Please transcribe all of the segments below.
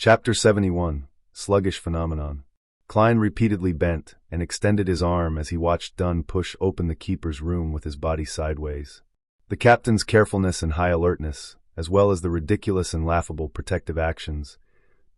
Chapter 71. Sluggish Phenomenon. Klein repeatedly bent and extended his arm as he watched Dunn push open the keeper's room with his body sideways. The captain's carefulness and high alertness, as well as the ridiculous and laughable protective actions,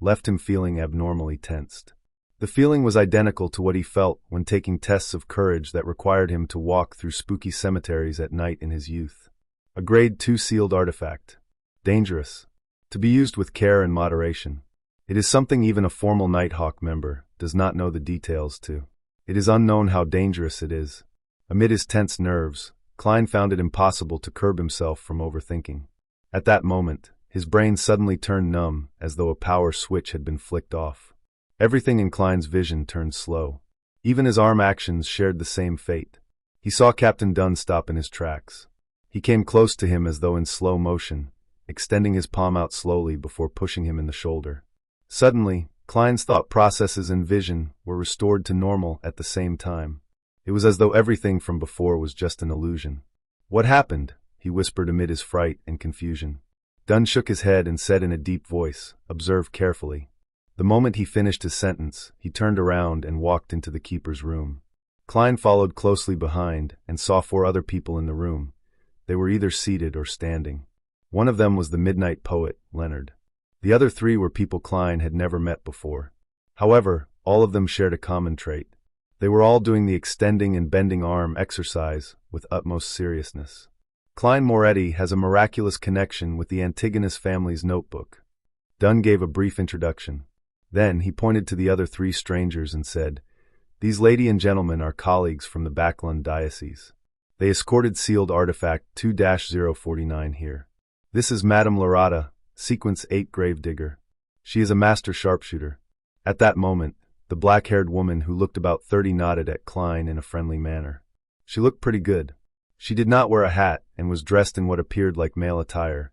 left him feeling abnormally tensed. The feeling was identical to what he felt when taking tests of courage that required him to walk through spooky cemeteries at night in his youth. A Grade 2 sealed artifact. Dangerous. To be used with care and moderation. It is something even a formal Nighthawk member does not know the details to. It is unknown how dangerous it is. Amid his tense nerves, Klein found it impossible to curb himself from overthinking. At that moment, his brain suddenly turned numb as though a power switch had been flicked off. Everything in Klein's vision turned slow. Even his arm actions shared the same fate. He saw Captain Dunn stop in his tracks. He came close to him as though in slow motion, extending his palm out slowly before pushing him in the shoulder. Suddenly, Klein's thought processes and vision were restored to normal at the same time. It was as though everything from before was just an illusion. "What happened?" he whispered amid his fright and confusion. Dunn shook his head and said in a deep voice, "Observe carefully." The moment he finished his sentence, he turned around and walked into the keeper's room. Klein followed closely behind and saw 4 other people in the room. They were either seated or standing. One of them was the midnight poet, Leonard. The other 3 were people Klein had never met before. However, all of them shared a common trait. They were all doing the extending and bending arm exercise with utmost seriousness. Klein Moretti has a miraculous connection with the Antigonus family's notebook. Dunn gave a brief introduction. Then he pointed to the other 3 strangers and said, "These lady and gentlemen are colleagues from the Backlund Diocese. They escorted sealed artifact 2-049 here. This is Madame Lorata, Sequence 8 Gravedigger. She is a master sharpshooter." At that moment, the black-haired woman who looked about 30 nodded at Klein in a friendly manner. She looked pretty good. She did not wear a hat and was dressed in what appeared like male attire,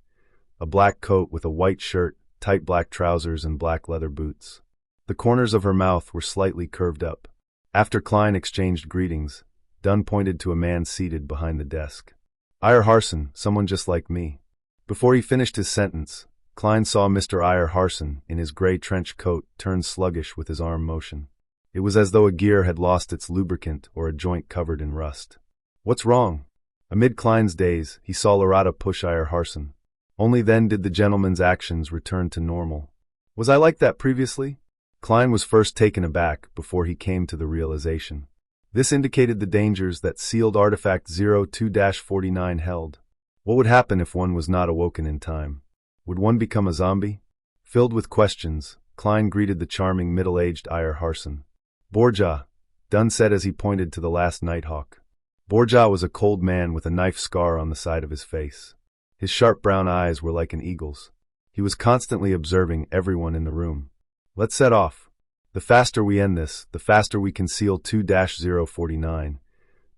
a black coat with a white shirt, tight black trousers, and black leather boots. The corners of her mouth were slightly curved up. After Klein exchanged greetings, Dunn pointed to a man seated behind the desk. "Iyer Harson, someone just like me." Before he finished his sentence, Klein saw Mr. Iyer Harson in his gray trench coat turn sluggish with his arm motion. It was as though a gear had lost its lubricant or a joint covered in rust. "What's wrong?" Amid Klein's daze, he saw Lorata push Iyer Harson. Only then did the gentleman's actions return to normal. "Was I like that previously?" Klein was first taken aback before he came to the realization. This indicated the dangers that sealed artifact 02-49 held. What would happen if one was not awoken in time? Would one become a zombie? Filled with questions, Klein greeted the charming middle-aged Iyer Harson. "Borja," Dunn said as he pointed to the last Nighthawk. Borja was a cold man with a knife scar on the side of his face. His sharp brown eyes were like an eagle's. He was constantly observing everyone in the room. "Let's set off. The faster we end this, the faster we can seal 2-049,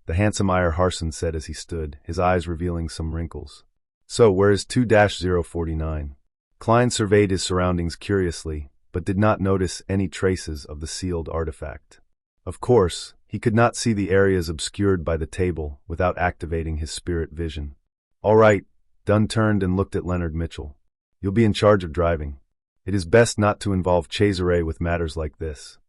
the handsome Iyer Harson said as he stood, his eyes revealing some wrinkles. "So, where is 2-049? Klein surveyed his surroundings curiously, but did not notice any traces of the sealed artifact. Of course, he could not see the areas obscured by the table without activating his spirit vision. "All right," Dunn turned and looked at Leonard Mitchell. "You'll be in charge of driving. It is best not to involve Cesare with matters like this."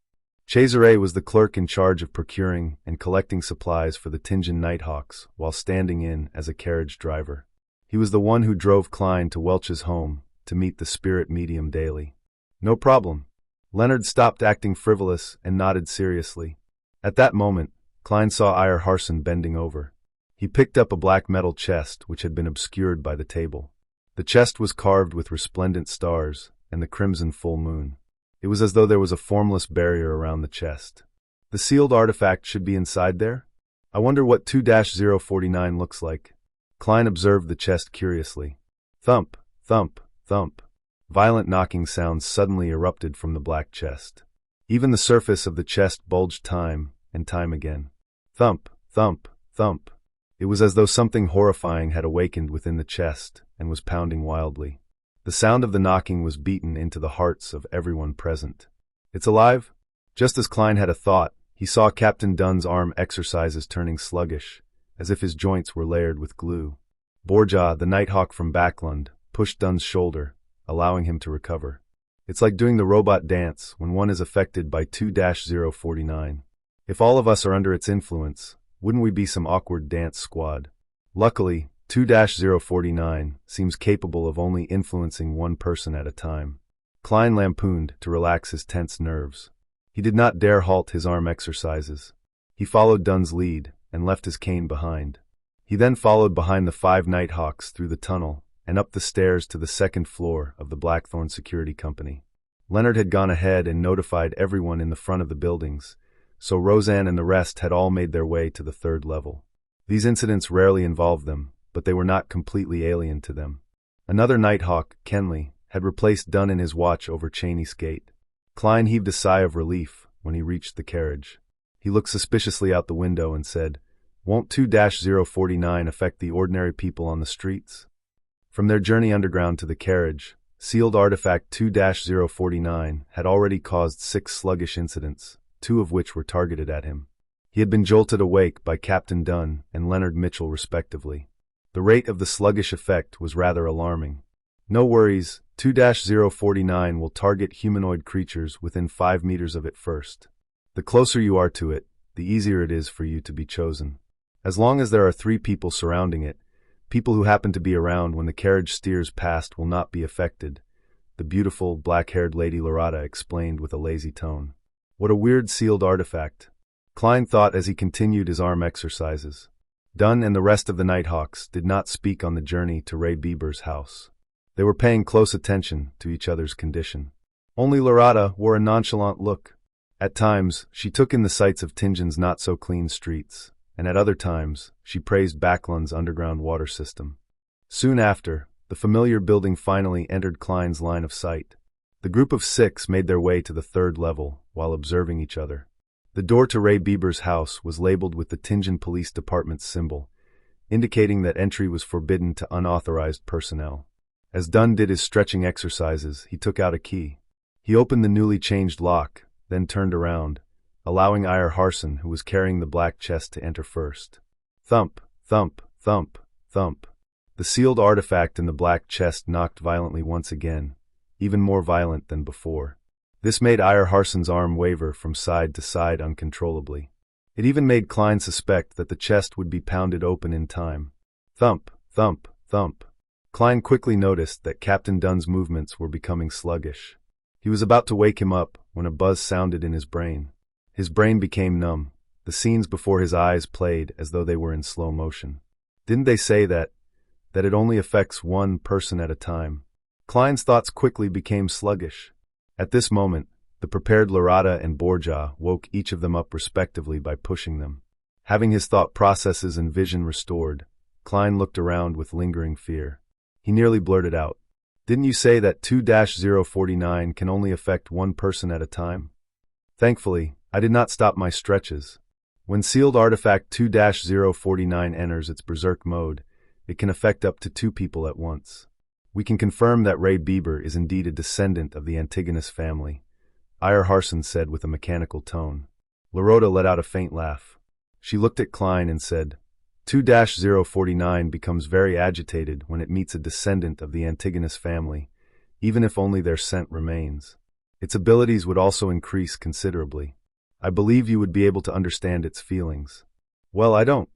Cesare was the clerk in charge of procuring and collecting supplies for the Tingen Nighthawks while standing in as a carriage driver. He was the one who drove Klein to Welch's home to meet the spirit medium daily. "No problem." Leonard stopped acting frivolous and nodded seriously. At that moment, Klein saw Iyer Harson bending over. He picked up a black metal chest which had been obscured by the table. The chest was carved with resplendent stars and the crimson full moon. It was as though there was a formless barrier around the chest. The sealed artifact should be inside there? I wonder what 2-049 looks like. Klein observed the chest curiously. Thump, thump, thump. Violent knocking sounds suddenly erupted from the black chest. Even the surface of the chest bulged time and time again. Thump, thump, thump. It was as though something horrifying had awakened within the chest and was pounding wildly. The sound of the knocking was beaten into the hearts of everyone present. "It's alive?" Just as Klein had a thought, he saw Captain Dunn's arm exercises turning sluggish, as if his joints were layered with glue. Borja, the Nighthawk from Backlund, pushed Dunn's shoulder, allowing him to recover. It's like doing the robot dance when one is affected by 2-049. If all of us are under its influence, wouldn't we be some awkward dance squad? Luckily, 2-049 seems capable of only influencing one person at a time. Klein lampooned to relax his tense nerves. He did not dare halt his arm exercises. He followed Dunn's lead and left his cane behind. He then followed behind the 5 Nighthawks through the tunnel and up the stairs to the second floor of the Blackthorn Security Company. Leonard had gone ahead and notified everyone in the front of the buildings, so Roseanne and the rest had all made their way to the 3rd level. These incidents rarely involved them, but they were not completely alien to them. Another Nighthawk, Kenley, had replaced Dunn in his watch over Cheney's gate. Klein heaved a sigh of relief when he reached the carriage. He looked suspiciously out the window and said, "Won't 2-049 affect the ordinary people on the streets?" From their journey underground to the carriage, sealed artifact 2-049 had already caused 6 sluggish incidents, 2 of which were targeted at him. He had been jolted awake by Captain Dunn and Leonard Mitchell respectively. The rate of the sluggish effect was rather alarming. "No worries, 2-049 will target humanoid creatures within 5 meters of it first. The closer you are to it, the easier it is for you to be chosen. As long as there are 3 people surrounding it, people who happen to be around when the carriage steers past will not be affected," the beautiful, black-haired Lady Lorata explained with a lazy tone. What a weird sealed artifact, Klein thought as he continued his arm exercises. Dunn and the rest of the Nighthawks did not speak on the journey to Ray Bieber's house. They were paying close attention to each other's condition. Only Lorata wore a nonchalant look. At times, she took in the sights of Tingen's not-so-clean streets, and at other times, she praised Backlund's underground water system. Soon after, the familiar building finally entered Klein's line of sight. The group of 6 made their way to the 3rd level while observing each other. The door to Ray Bieber's house was labeled with the Tingen Police Department's symbol, indicating that entry was forbidden to unauthorized personnel. As Dunn did his stretching exercises, he took out a key. He opened the newly changed lock, then turned around, allowing Iyer Harson, who was carrying the black chest, to enter first. Thump, thump, thump, thump. The sealed artifact in the black chest knocked violently once again, even more violent than before. This made Iyer Harson's arm waver from side to side uncontrollably. It even made Klein suspect that the chest would be pounded open in time. Thump, thump, thump. Klein quickly noticed that Captain Dunn's movements were becoming sluggish. He was about to wake him up when a buzz sounded in his brain. His brain became numb. The scenes before his eyes played as though they were in slow motion. Didn't they say that it only affects one person at a time? Klein's thoughts quickly became sluggish. At this moment, the prepared Lorata and Borja woke each of them up respectively by pushing them. Having his thought processes and vision restored, Klein looked around with lingering fear. He nearly blurted out, "Didn't you say that 2-049 can only affect one person at a time?" Thankfully, I did not stop my stretches. When sealed artifact 2-049 enters its berserk mode, it can affect up to 2 people at once. We can confirm that Ray Bieber is indeed a descendant of the Antigonus family, Iyer Harson said with a mechanical tone. Lorota let out a faint laugh. She looked at Klein and said, 2-049 becomes very agitated when it meets a descendant of the Antigonus family, even if only their scent remains. Its abilities would also increase considerably. I believe you would be able to understand its feelings. Well, I don't,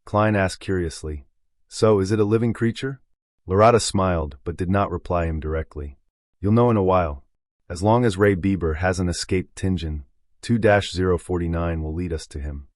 Klein asked curiously. So, is it a living creature? Lorata smiled, but did not reply him directly. You'll know in a while. As long as Ray Bieber hasn't escaped Tingen, 2-049 will lead us to him.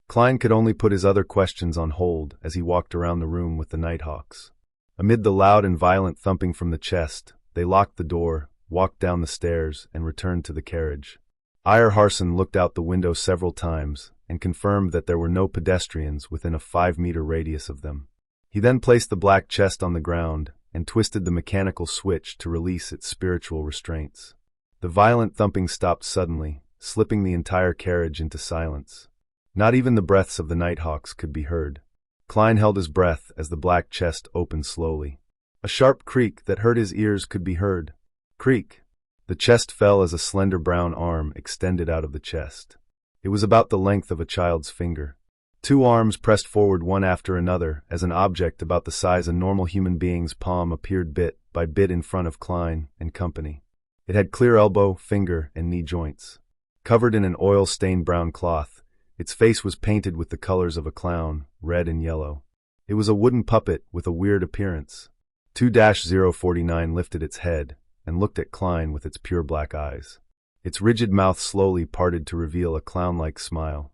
Klein could only put his other questions on hold as he walked around the room with the Nighthawks. Amid the loud and violent thumping from the chest, they locked the door, walked down the stairs, and returned to the carriage. Iyer Harson looked out the window several times and confirmed that there were no pedestrians within a 5-meter radius of them. He then placed the black chest on the ground and twisted the mechanical switch to release its spiritual restraints. The violent thumping stopped suddenly, slipping the entire carriage into silence. Not even the breaths of the Nighthawks could be heard. Klein held his breath as the black chest opened slowly. A sharp creak that hurt his ears could be heard. Creak. The chest fell as a slender brown arm extended out of the chest. It was about the length of a child's finger. 2 arms pressed forward one after another as an object about the size a normal human being's palm appeared bit by bit in front of Klein and company. It had clear elbow, finger, and knee joints. Covered in an oil-stained brown cloth, its face was painted with the colors of a clown, red and yellow. It was a wooden puppet with a weird appearance. 2-049 lifted its head and looked at Klein with its pure black eyes. Its rigid mouth slowly parted to reveal a clown-like smile.